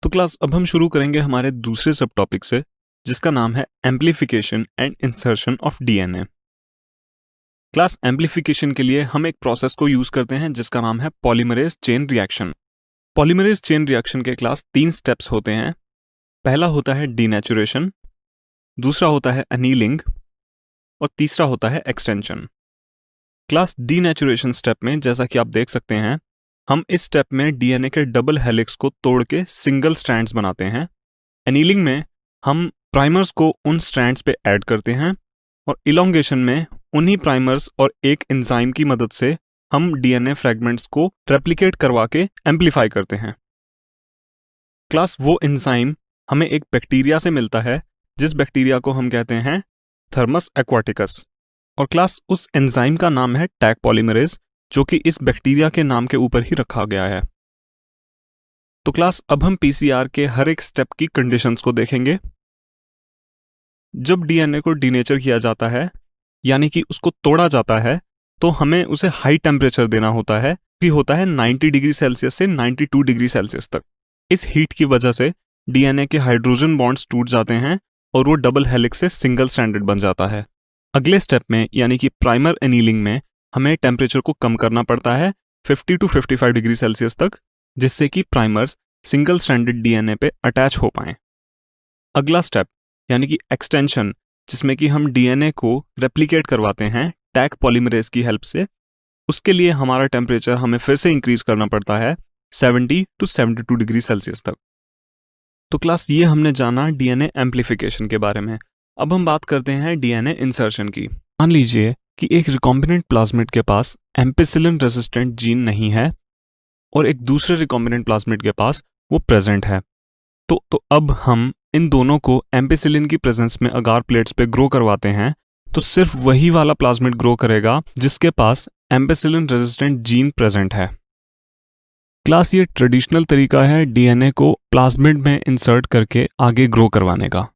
तो क्लास अब हम शुरू करेंगे हमारे दूसरे सब टॉपिक से, जिसका नाम है amplification and insertion of DNA. Class amplification के लिए हम एक प्रोसेस को यूज करते हैं जिसका नाम है polymerase chain reaction. Polymerase chain reaction के क्लास 3 स्टेप्स होते हैं। पहला होता है डीनेचुरेशन, दूसरा होता है अनीलिंग और तीसरा होता है एक्सटेंशन। क्लास डीनेचुरेशन स्टेप में जैसा कि आप देख सकते हैं, हम इस स्टेप में डीएनए के डबल हेलिक्स को तोड़ के सिंगल स्ट्रैंड्स बनाते हैं। एनीलिंग में हम प्राइमर्स को उन स्ट्रैंड्स पे ऐड करते हैं और इलोंगेशन में उन्हीं प्राइमर्स और एक एंजाइम की मदद से हम डीएनए फ्रैगमेंट्स को रेप्लिकेट करवा के एम्प्लीफाई करते हैं। क्लास वो एंजाइम हमें एक बैक्टीरिया से मिलता है जिस बैक्टीरिया को हम कहते हैं थर्मस एक्वाटिकस, और क्लास उस एंजाइम का नाम है टैग पॉलीमरेज, जो कि इस बैक्टीरिया के नाम के ऊपर ही रखा गया है। तो क्लास अब हम पीसीआर के हर एक स्टेप की कंडीशंस को देखेंगे। जब डीएनए को डीनेचर किया जाता है, यानी कि उसको तोड़ा जाता है, तो हमें उसे हाई टेम्परेचर देना होता है, कि होता है 90 डिग्री सेल्सियस से 92 डिग्री सेल्सियस तक। इस हीट की वजह से डीएनए के हाइड्रोजन बॉन्ड्स टूट जाते हैं और वो डबल हेलिक्स से सिंगल स्ट्रैंडेड बन जाता है। अगले स्टेप में यानी कि प्राइमर एनीलिंग में हमें टेम्परेचर को कम करना पड़ता है 50 टू 55 डिग्री सेल्सियस तक, जिससे कि प्राइमर्स सिंगल स्ट्रैंडेड डीएनए पे अटैच हो पाएं। अगला स्टेप यानी कि एक्सटेंशन, जिसमें कि हम डीएनए को रेप्लिकेट करवाते हैं टैग पॉलीमरेज की हेल्प से, उसके लिए हमारा टेम्परेचर हमें फिर से इंक्रीज करना पड़ता है 70 टू 72 डिग्री सेल्सियस तक। तो क्लास ये हमने जाना डीएनए एम्प्लीफिकेशन के बारे में। अब हम बात करते हैं डीएनए इंसर्शन की। मान लीजिए कि एक रिकॉम्बिनेंट प्लाज्मिड के पास एम्पिसिलिन रेजिस्टेंट जीन नहीं है और एक दूसरे रिकॉम्बिनेंट प्लाज्मिड के पास वो प्रेजेंट है। तो अब हम इन दोनों को एम्पिसिलिन की प्रेजेंस में अगार प्लेट्स पे ग्रो करवाते हैं, तो सिर्फ वही वाला प्लाज्मिड ग्रो करेगा जिसके पास एम्पिसिलिन रेजिस्टेंट जीन प्रेजेंट है। क्लास ये ट्रेडिशनल तरीका है डीएनए को प्लाज्मिड में इंसर्ट करके आगे ग्रो करवाने का।